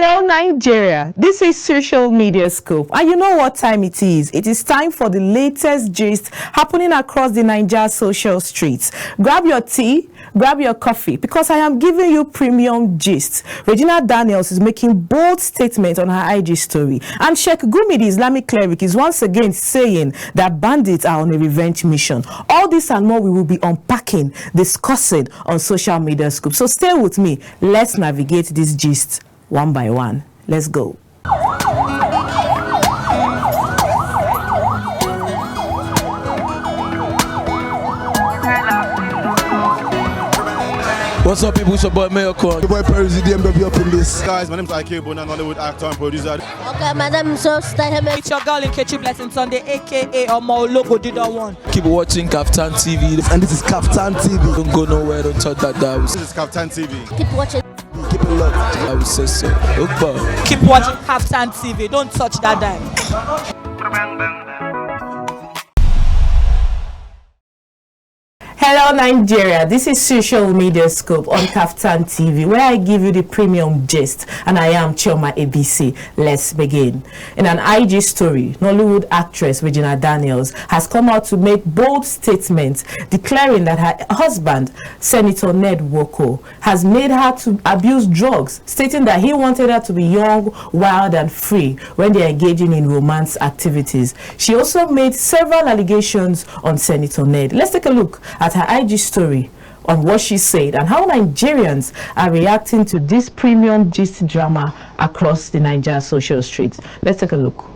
Hello, Nigeria. This is Social Media Scoop. And you know what time it is? It is time for the latest gist happening across the Nigeria social streets. Grab your tea, grab your coffee, because I am giving you premium gist. Regina Daniels is making bold statements on her IG story. And Sheikh Gumi, the Islamic cleric, is once again saying that bandits are on a revenge mission. All this and more we will be unpacking, discussing on Social Media Scoop. So stay with me. Let's navigate this gist one by one. Let's go. What's up, people? It's your boy Mayocon. Your boy Perry, the DMW up in this. Guys, my name is AKINTAYO, an Hollywood actor and producer. Okay, madam, so it's your girl in Kechi Blessing Sunday, aka Omo Logo did that one. Keep watching Kaftan TV. And this is Kaftan TV. Don't go nowhere, don't touch that dial. This is Kaftan TV. keep watching. Keep it locked. I would say so. Opa. Keep watching Kaftan TV. Don't touch that dime. Hello, Nigeria. This is Social Media Scoop on Kaftan TV, where I give you the premium gist, and I am CHIOMA EBISI. Let's begin. In an IG story, Nollywood actress Regina Daniels has come out to make bold statements declaring that her husband, Senator Ned Nwoko, has made her to abuse drugs, stating that he wanted her to be young, wild, and free when they are engaging in romance activities. She also made several allegations on Senator Ned. Let's take a look at her IG story on what she said and how Nigerians are reacting to this premium gist drama across the Nigeria social streets. Let's take a look.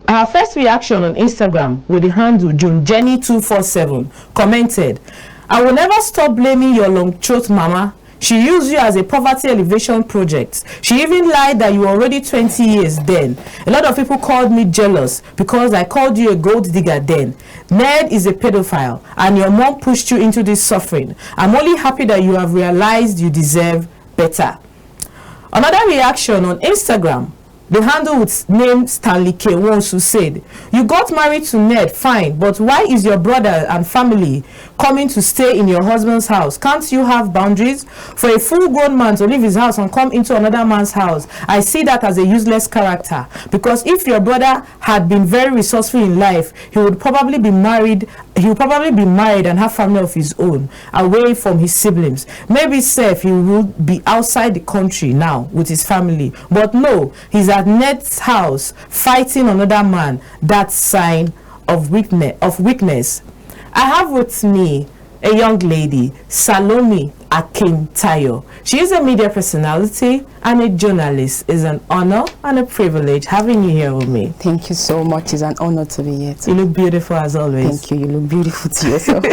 Our first reaction on Instagram with the handle JuneJenny247 commented, "I will never stop blaming your long throat mama. She used you as a poverty elevation project. She even lied that you were already 20 years then. A lot of people called me jealous because I called you a gold digger then. Ned is a pedophile and your mom pushed you into this suffering. I'm only happy that you have realized you deserve better." Another reaction on Instagram, the handle with name Stanley K. Wonsu said, "You got married to Ned, fine, but why is your brother and family coming to stay in your husband's house? Can't you have boundaries? For a full-grown man to leave his house and come into another man's house, I see that as a useless character. Because if your brother had been very resourceful in life, he would probably be married. He would probably be married and have family of his own, away from his siblings. Maybe safe he would be outside the country now with his family. But no, he's at Ned's house fighting another man. That's sign of weakness. I have with me a young lady, Salome AKINTAYO. She is a media personality and a journalist. It's an honor and a privilege having you here with me. Thank you so much. It's an honor to be here. You look beautiful as always. Thank you. You look beautiful to yourself.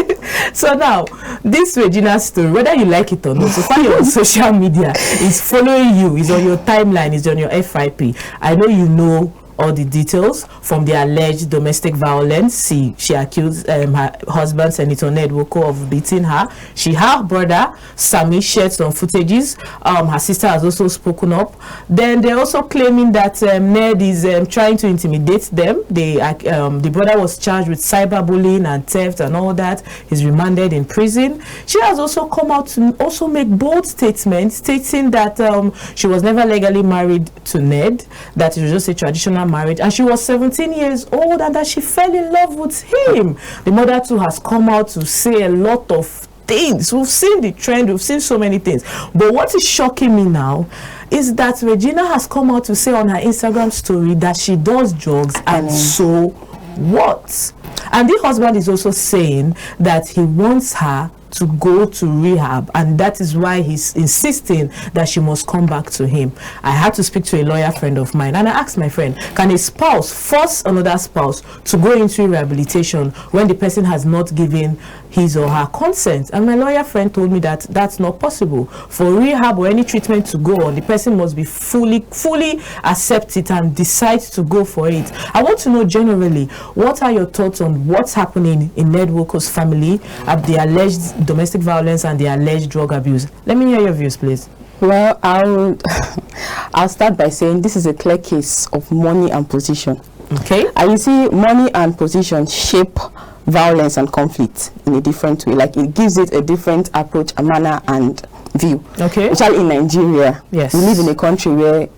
So now, this Regina story, whether you like it or not, so far you're on social media, is following you, is on your timeline, is on your FYP. I know you know all the details from the alleged domestic violence. She accused her husband, Senator Ned Nwoko, of beating her. Her brother, Sammy, shared some footages. Her sister has also spoken up. Then they're also claiming that Ned is trying to intimidate them. The brother was charged with cyberbullying and theft and all that. He's remanded in prison. She has also come out to also make bold statements stating that she was never legally married to Ned, that it was just a traditional marriage, and she was 17 years old, and that she fell in love with him. The mother too has come out to say a lot of things. We've seen the trend, we've seen so many things. But what is shocking me now is that Regina has come out to say on her Instagram story that she does drugs, and so what? And the husband is also saying that he wants her to go to rehab, and that is why he's insisting that she must come back to him. I had to speak to a lawyer friend of mine, and I asked my friend, can a spouse force another spouse to go into rehabilitation when the person has not given his or her consent? And my lawyer friend told me that that's not possible. For rehab or any treatment to go on, the person must be fully accept it and decide to go for it. I want to know generally, what are your thoughts on what's happening in Ned Woko's family at the alleged domestic violence and the alleged drug abuse? Let me hear your views, please. Well, I'll start by saying this is a clear case of money and position. Okay. And you see, money and position shape violence and conflict in a different way. Like, it gives it a different approach, a manner and view. Okay. Especially in Nigeria. Yes. We live in a country where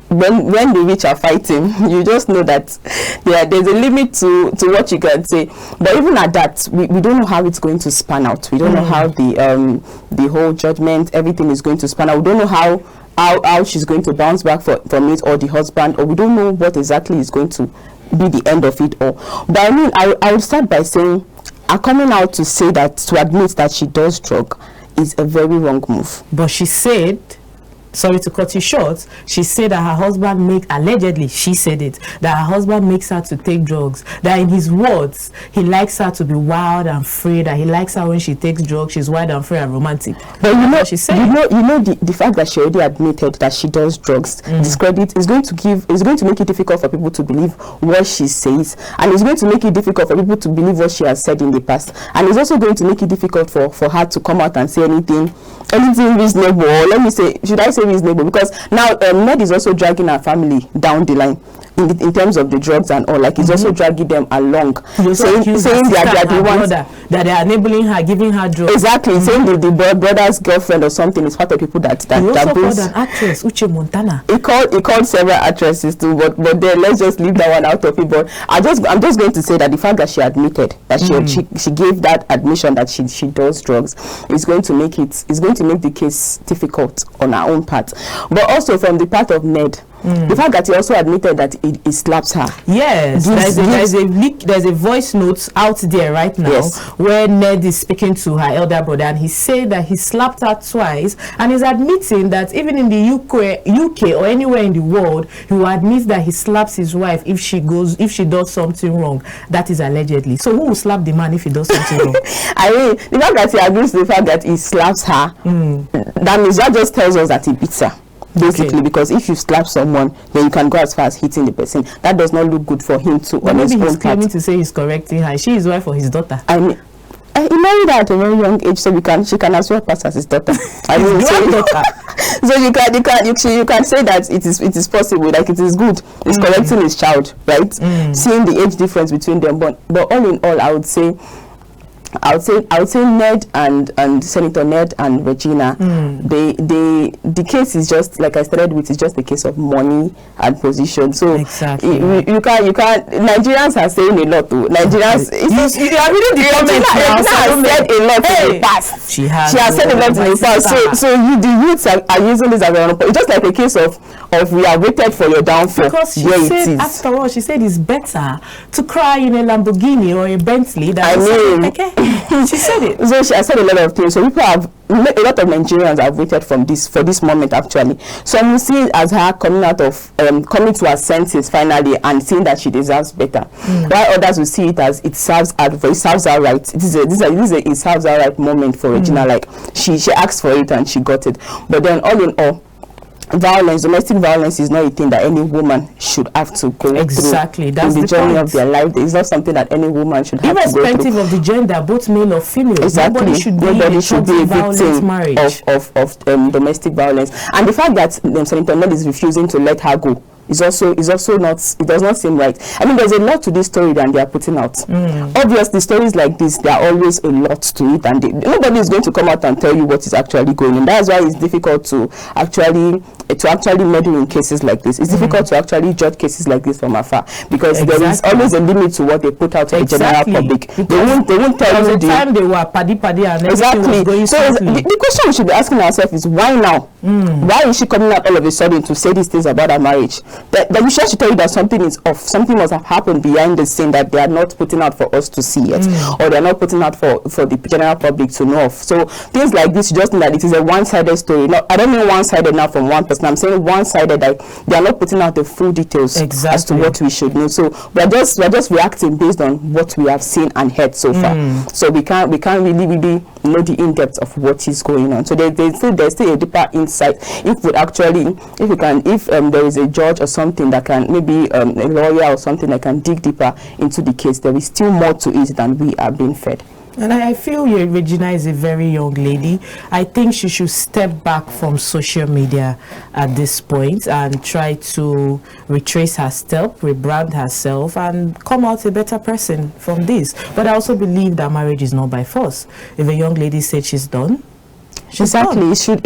when the rich are fighting, you just know that there's a limit to what you can say. But even at that, we don't know how it's going to span out. We don't know how the whole judgment, everything is going to span out. We don't know how she's going to bounce back from it, or the husband, or we don't know what exactly is going to be the end of it all. But I mean, I would start by saying, coming out to say that, to admit that she does drug, is a very wrong move. But she said, sorry to cut you short, she said that her husband allegedly, she said it, that her husband makes her to take drugs, that in his words, he likes her to be wild and free, that he likes her when she takes drugs, she's wild and free and romantic. But you know, she said, the fact that she already admitted that she does drugs, discredit is going to make it difficult for people to believe what she says, and it's going to make it difficult for people to believe what she has said in the past, and it's also going to make it difficult for her to come out and say anything reasonable, or let me say, should I say reasonable, because now Ned is also dragging her family down the line in terms of the drugs and all. Like, he's also dragging them along, saying that they are the ones that they are enabling her, giving her drugs. Exactly, saying the brother's girlfriend or something is part of people that he also called an actress, Uche Montana. He called several actresses too, but then let's just leave that one out of it. But I'm just going to say that the fact that she admitted that she gave that admission that she does drugs is going to make the case difficult on her own part. But also from the part of Ned, the fact that he also admitted that he slaps her. Yes, there's a voice note out there right now, where Ned is speaking to her elder brother, and he said that he slapped her twice, and he's admitting that even in the UK or anywhere in the world, he will admit that he slaps his wife if she does something wrong. That is allegedly. So who will slap the man if he does something wrong? I mean, the fact that he agrees to the fact that he slaps her, that means that just tells us that he beats her. Basically, because if you slap someone, then you can go as far as hitting the person. That does not look good for him to. But maybe he's claiming to say he's correcting her. She is wife for his daughter. I mean, he married her at a very young age, so she can as well pass as his daughter. I mean, so you can say that it is possible, like it is good. It's correcting his child, right? Seeing the age difference between them, but all in all, I would say Ned and Senator Ned and Regina, the case is just, like I started with, is just a case of money and position. So exactly. you can't. Nigerians are saying a lot too. Nigerians, you are reading the comments now. Regina has said a lot in the past. She has said a lot in the past. So the youths are using this as it's just like a case of we are waited for your downfall. Because she said, after all, she said it's better to cry in a Lamborghini or a Bentley than she said it. So she has said a lot of things. So a lot of Nigerians have waited for this moment actually. Some will see it as her coming to her senses finally and seeing that she deserves better. While others will see it as it serves her right. It serves her right moment for Regina. Like she asked for it and she got it. But then all in all, domestic violence is not a thing that any woman should have to go through. Exactly, that's in the journey of their life. It's not something that any woman should have to go through. Irrespective of the gender, both male or female. Exactly. Nobody should be a victim of domestic violence. And the fact that Senator Ned is refusing to let her go is also not, it does not seem right. I mean, there's a lot to this story than they are putting out. Obviously, stories like this, there are always a lot to it, and nobody is going to come out and tell you what is actually going on. That's why it's difficult to actually meddle in cases like this. It's difficult to actually judge cases like this from afar, because there is always a limit to what they put out to the general public. They won't tell you the time they were paddy and everything was going so the question we should be asking ourselves is, why now? Why is she coming out all of a sudden to say these things about her marriage? That we should tell you that something is off, something must have happened behind the scene that they are not putting out for us to see yet, or they are not putting out for the general public to know of. So things like this, you just know that it is a one-sided story. No, I don't mean one-sided now from one person. I'm saying one-sided, that they are not putting out the full details as to what we should know. So we're just reacting based on what we have seen and heard so far. So we can't really know the in-depth of what is going on. So there's still a deeper insight. If there is a judge or something that can, maybe a lawyer or something that can dig deeper into the case, there is still more to it than we are being fed. And I feel Regina is a very young lady. I think she should step back from social media at this point and try to retrace her steps, rebrand herself, and come out a better person from this. But I also believe that marriage is not by force. If a young lady said she's done, exactly, it should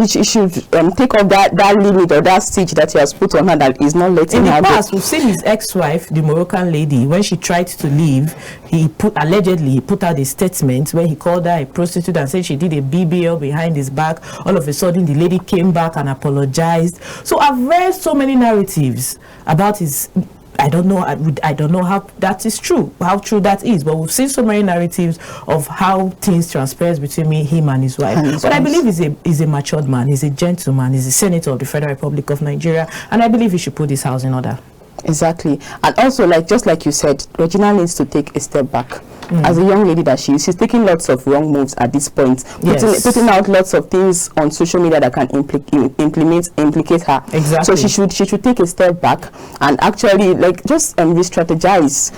take off that limit or that stitch that he has put on her that is not letting her go. In the past, we've seen his ex-wife, the Moroccan lady, when she tried to leave, he allegedly put out a statement where he called her a prostitute and said she did a BBL behind his back. All of a sudden, the lady came back and apologized. So I've read so many narratives about his. I don't know how that is true, how true that is, but we've seen so many narratives of how things transpires between him and his wife. But I believe he's a matured man, he's a gentleman, he's a senator of the Federal Republic of Nigeria, and I believe he should put his house in order. Exactly. And also, just like you said, Regina needs to take a step back. As a young lady that she's taking lots of wrong moves at this point, putting out lots of things on social media that can implicate her. Exactly. So she should take a step back and actually just re-strategize.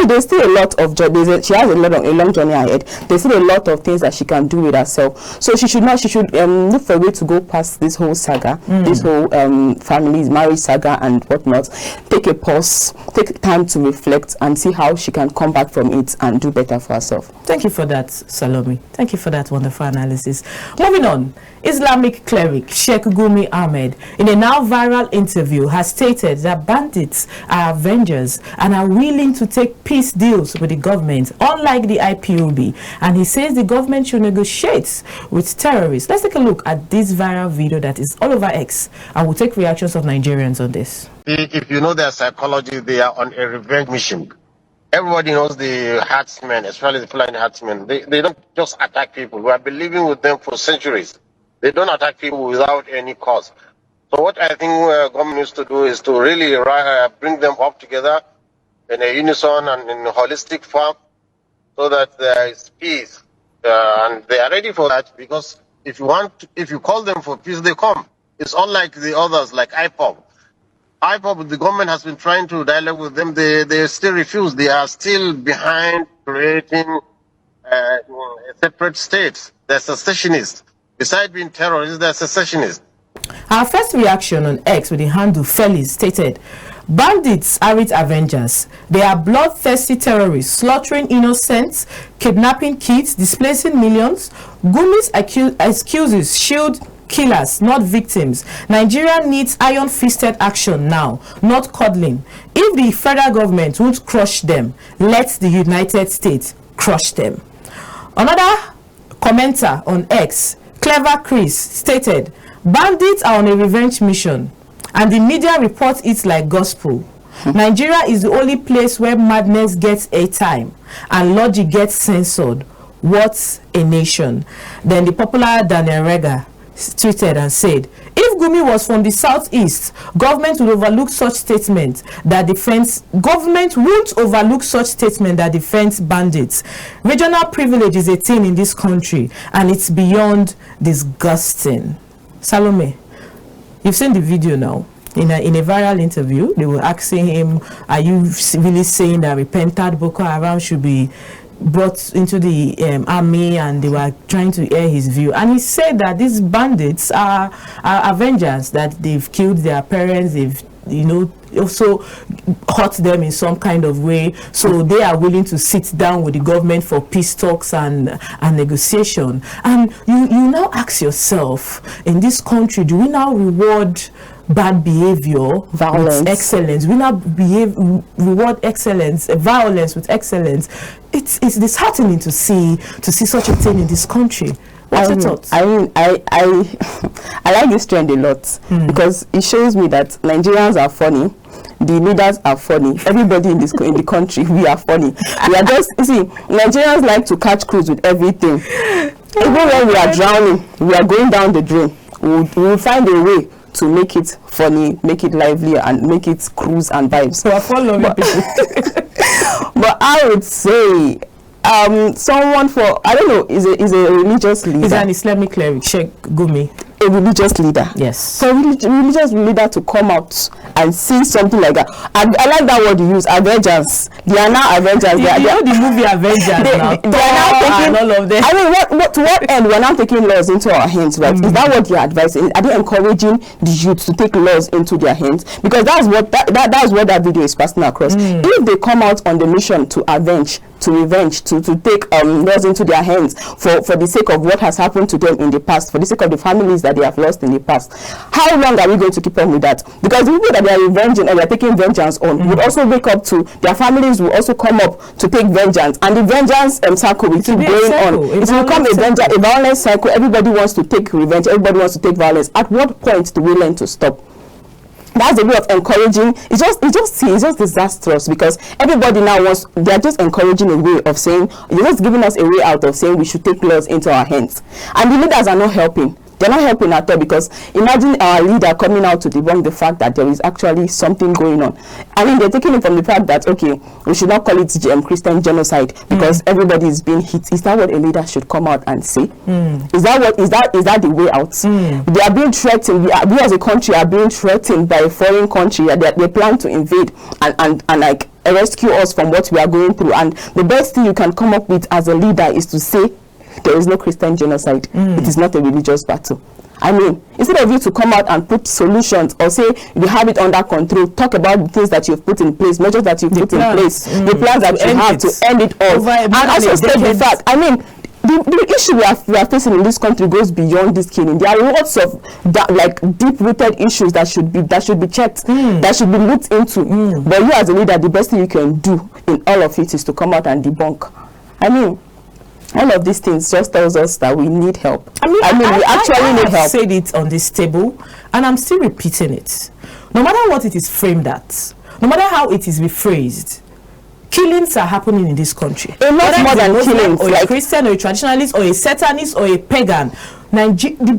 There's still a lot of job. She has a long journey ahead. There's still a lot of things that she can do with herself. So she should look for a way to go past this whole saga, this whole family marriage saga and whatnot. Take a pause, take time to reflect and see how she can come back from it and do better for herself. Thank you for that, Salome. Thank you for that wonderful analysis. Moving on, Islamic cleric Sheikh Gumi Ahmed, in a now viral interview, has stated that bandits are avengers and are willing to take peace deals with the government, unlike the IPOB. And he says the government should negotiate with terrorists. Let's take a look at this viral video that is all over X, and we'll take reactions of Nigerians on this. If you know their psychology, they are on a revenge mission. Everybody knows the herdsmen, especially the Fulani herdsmen. They don't just attack people. We have been living with them for centuries. They don't attack people without any cause. So what I think government needs to do is to really bring them up together in a unison and in a holistic form, so that there is peace. And they are ready for that, because if you call them for peace, they come. It's unlike the others, like IPOB. IPOB, the government has been trying to dialogue with them. They still refuse. They are still behind creating a separate state. They're secessionists. Besides being terrorists, they're secessionists. Our first reaction on X with the handle Felix stated, bandits aren't avengers. They are bloodthirsty terrorists, slaughtering innocents, kidnapping kids, displacing millions. Gumi's excuses shield killers, not victims. Nigeria needs iron-fisted action now, not coddling. If the federal government won't crush them, let the United States crush them. Another commenter on X, Clever Chris, stated, bandits are on a revenge mission and the media reports it like gospel. Nigeria is the only place where madness gets airtime and logic gets censored. What a nation. Then the popular Daniel Rega tweeted and said, if Gumi was from the southeast, government would overlook such statement that defends bandits. Regional privilege is a thing in this country and it's beyond disgusting. Salome, you've seen the video now. In a viral interview, they were asking him, are you really saying that repentant Boko Haram should be brought into the army? And they were trying to air his view, and he said that these bandits are avengers, that they've killed their parents, they've also hurt them in some kind of way, so they are willing to sit down with the government for peace talks and negotiation. And you now ask yourself, in this country, do we now reward bad behavior violence with excellence? We now reward excellence, violence with excellence. It's disheartening to see such a thing in this country. What's your thoughts? I mean, I like this trend a lot because it shows me that Nigerians are funny, the leaders are funny, everybody in the country, we are funny. We are just, you see, Nigerians like to catch cruise with everything. Even when we are drowning, we are going down the drain, we will find a way to make it funny, make it lively, and make it cruise and vibes. We are following people. But I would say someone for, I don't know, is a religious leader. Is an Islamic cleric, Sheikh Gumi. A religious leader. Yes. For a religious leader to come out and say something like that. I like that word you use, Avengers. They are now Avengers. You know the movie Avengers now. They are now taking, all of them. I mean, to what end? We're now taking laws into our hands, right? Is that what you're advising? Are they encouraging the youth to take laws into their hands? Because that's what that video is passing across. If they come out on the mission to avenge, to revenge, to take laws into their hands for the sake of what has happened to them in the past, for the sake of the families that they have lost in the past, how long are we going to keep on with that? Because the people that they are revenging or they are taking vengeance on would also wake up to, their families will also come up to take vengeance, and the vengeance cycle will keep going on. It will become a violence cycle. Everybody wants to take revenge, everybody wants to take violence. At what point do we learn to stop? That's a way of encouraging. It's just disastrous, because everybody now they're just encouraging a way of saying, you're just giving us a way out of saying we should take laws into our hands. And the leaders are not helping. They're not helping at all, because imagine our leader coming out to debunk the fact that there is actually something going on. I mean, they're taking it from the fact that, okay, we should not call it Christian genocide because everybody is being hit. Is that what a leader should come out and say? Is that the way out? They are being threatened. We as a country are being threatened by a foreign country. They plan to invade and like rescue us from what we are going through. And the best thing you can come up with as a leader is to say, there is no Christian genocide. It is not a religious battle. I mean, instead of you to come out and put solutions or say you have it under control, talk about the things that you've put in place, measures that you've put in place, the plans that you have to end it all, and also state the fact. I mean, the issue we are facing in this country goes beyond this killing. There are lots of like deep-rooted issues that should be checked, that should be looked into. But you as a leader, the best thing you can do in all of it is to come out and debunk. I mean, all of these things just tells us that we need help. I mean, we actually need help. I've said it on this table, and I'm still repeating it. No matter what it is framed at, no matter how it is rephrased, killings are happening in this country. A lot more than killings. Or like a Christian, or a traditionalist, or a Satanist, or a pagan. The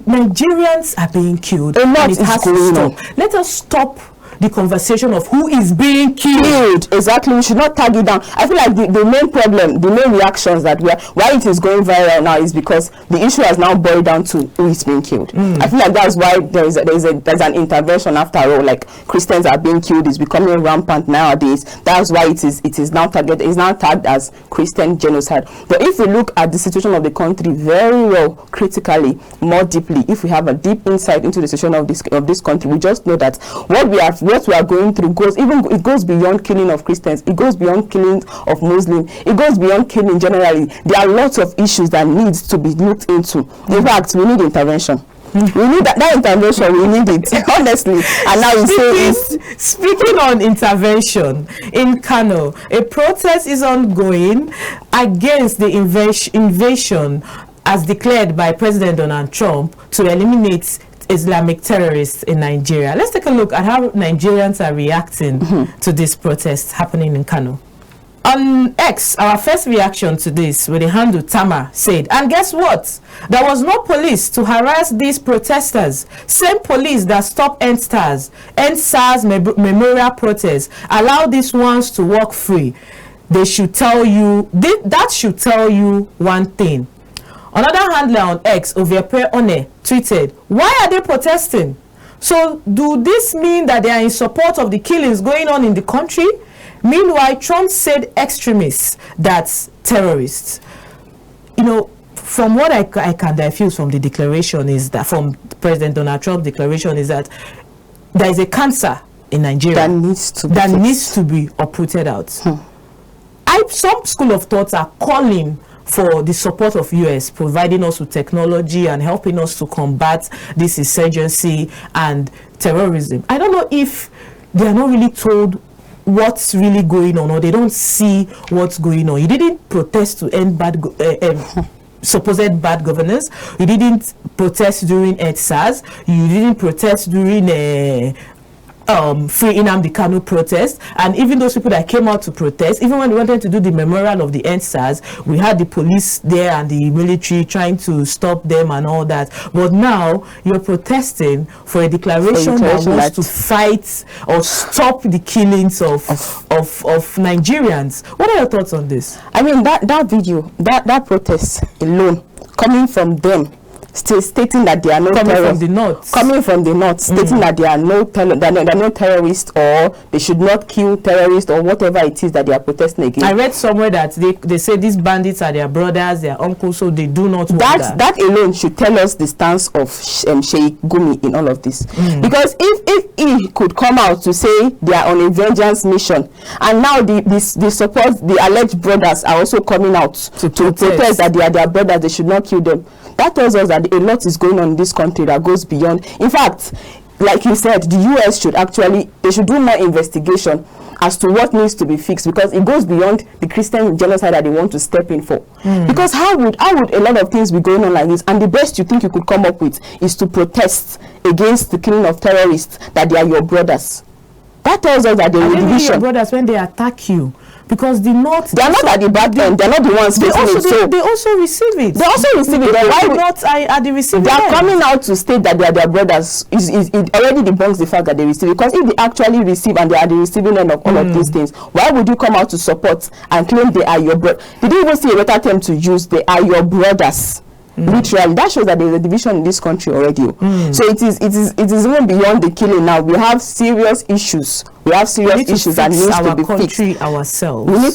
Nigerians are being killed. A lot and it has to stop. Let us stop the conversation of who is being killed. Exactly. We should not tag it down. I feel like the main problem, the main reactions that why it is going viral now is because the issue has now boiled down to who is being killed. I feel like that's why there's an intervention after all. Like, Christians are being killed is becoming rampant nowadays. That's why it is now tagged as Christian genocide. But if we look at the situation of the country very well, critically, more deeply, if we have a deep insight into the situation of this country, we just know that what we are going through goes beyond killing of Christians. It goes beyond killing of Muslims. It goes beyond killing generally. There are lots of issues that needs to be looked into. In fact, we need intervention. We need that intervention. We need it, honestly. And now you say speaking on intervention, in Kano, a protest is ongoing against the invasion as declared by President Donald Trump to eliminate Islamic terrorists in Nigeria. Let's take a look at how Nigerians are reacting to this protest happening in Kano. On X, our first reaction to this with the handle Tama said, and guess what? There was no police to harass these protesters. Same police that stopped EndSARS memorial protest, allow these ones to walk free. They should tell you, that should tell you one thing. Another handler on X, Oviepe One, tweeted, why are they protesting? So do this mean that they are in support of the killings going on in the country? Meanwhile, Trump said extremists, that's terrorists. You know, from what I can diffuse from the declaration is that, from President Donald Trump's declaration, is that there is a cancer in Nigeria that needs to be uprooted out. Some school of thoughts are calling for the support of US, providing us with technology and helping us to combat this insurgency and terrorism. I don't know if they are not really told what's really going on, or they don't see what's going on. You didn't protest to end supposed bad governance. You didn't protest during EBISI. You didn't protest during Free Nnamdi Kano protest, and even those people that came out to protest, even when they wanted to do the memorial of the EBISI, we had the police there and the military trying to stop them and all that. But now you're protesting for a declaration that wants to fight or stop the killings of Nigerians. What are your thoughts on this? I mean, that video, that protest alone, coming from them, still stating that they are no terrorists. Coming from the north, stating that they are no terrorists, or they should not kill terrorists, or whatever it is that they are protesting against. I read somewhere that they say these bandits are their brothers, their uncles, so they do not want that alone should tell us the stance of Sheikh Gumi in all of this. Because if he could come out to say they are on a vengeance mission, and now the support, the alleged brothers are also coming out to protest that they are their brothers, they should not kill them, that tells us that a lot is going on in this country that goes beyond. In fact, like you said, the US should do more investigation as to what needs to be fixed, because it goes beyond the Christian genocide that they want to step in for. Because how would a lot of things be going on like this, and the best you think you could come up with is to protest against the killing of terrorists, that they are your brothers? That tells us that they will division. Your brothers when they attack you. Because the North, they are not at the bad end. They are not the ones facing it. They also receive it. They also receive it. Why not at the receiving They are end? Coming out to state that they are their brothers. It already debunks the fact that they receive it. Because if they actually receive and they are the receiving end of all of these things, why would you come out to support and claim they are your brothers? Did you even see a better term to use? They are your brothers. Literally, that shows that there is a division in this country already. So it is even beyond the killing now. We have serious issues. We have serious issues that need to be fixed. Ourselves. We need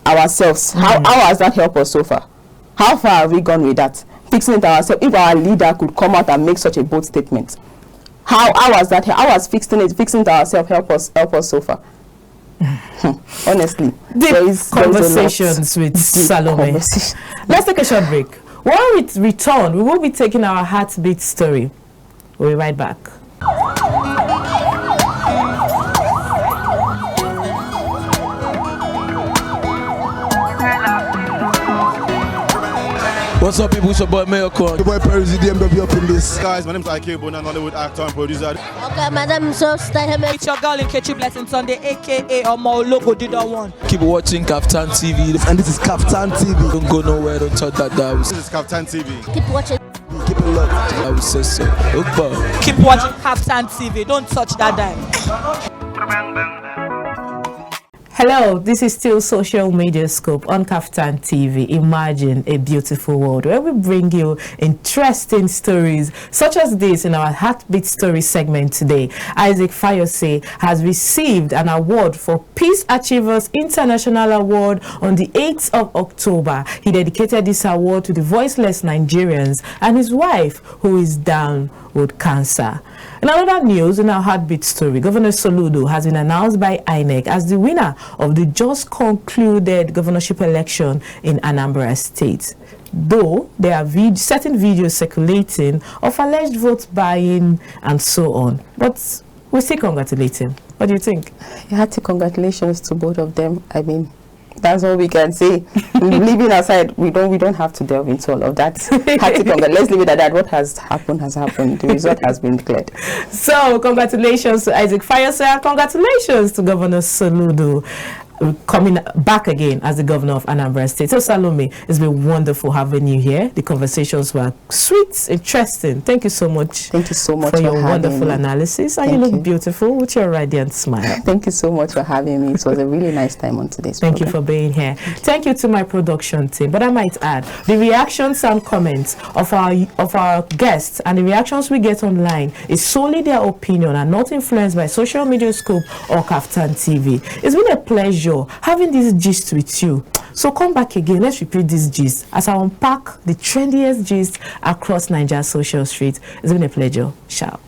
ourselves. How has that helped us so far? How far have we gone with that? Fixing it ourselves. If our leader could come out and make such a bold statement, how has that? How has fixing it ourselves help us so far? Honestly, there is conversations with Salome. Let's take a short break. When we return, we will be taking our heartbeat story. We'll be right back. What's up, people? It's your boy Mayor Con. The boy President be up in this. Guys, my name is AKINTAYO, an Hollywood actor and producer. Okay, madam, so it's your girl in Kechi Blessing Sunday, aka Omo Logo Dido One. Keep watching Kaftan TV. And this is Kaftan TV. Don't go nowhere, don't touch that dial. This is Kaftan TV. Keep watching. Keep it locked. I will say so. Opa. Keep watching Kaftan TV. Don't touch that dial. Hello, this is still Social Media Scope on Kaftan TV. Imagine a beautiful world where we bring you interesting stories such as this in our Heartbeat Story segment today. Isaac Fayose has received an award for Peace Achievers International Award on the 8th of October. He dedicated this award to the voiceless Nigerians and his wife, who is down with cancer. In another news, in our Heartbeat Story, Governor Soludo has been announced by INEC as the winner of the just concluded governorship election in Anambra State. Though there are certain videos circulating of alleged vote buying and so on. But we still congratulate him. What do you think? Hearty congratulations to both of them. I mean, that's all we can say. Leaving aside, we don't have to delve into all of that. Let's leave it at that. What has happened has happened. The result has been declared. So congratulations to Isaac Fayose, and congratulations to Governor Soludo coming back again as the governor of Anambra State. So Salome, it's been wonderful having you here. The conversations were sweet, interesting. Thank you so much. Thank you so much for your wonderful analysis. And you look beautiful with your radiant smile. Thank you so much for having me. It was a really nice time on today's program. Thank you for being here. Thank you to my production team. But I might add, the reactions and comments of our guests and the reactions we get online is solely their opinion and not influenced by Social Media Scope or Kaftan TV. It's been a pleasure having this gist with you. So come back again. Let's repeat this gist as I unpack the trendiest gist across Nigeria's social street. It's been a pleasure. Ciao.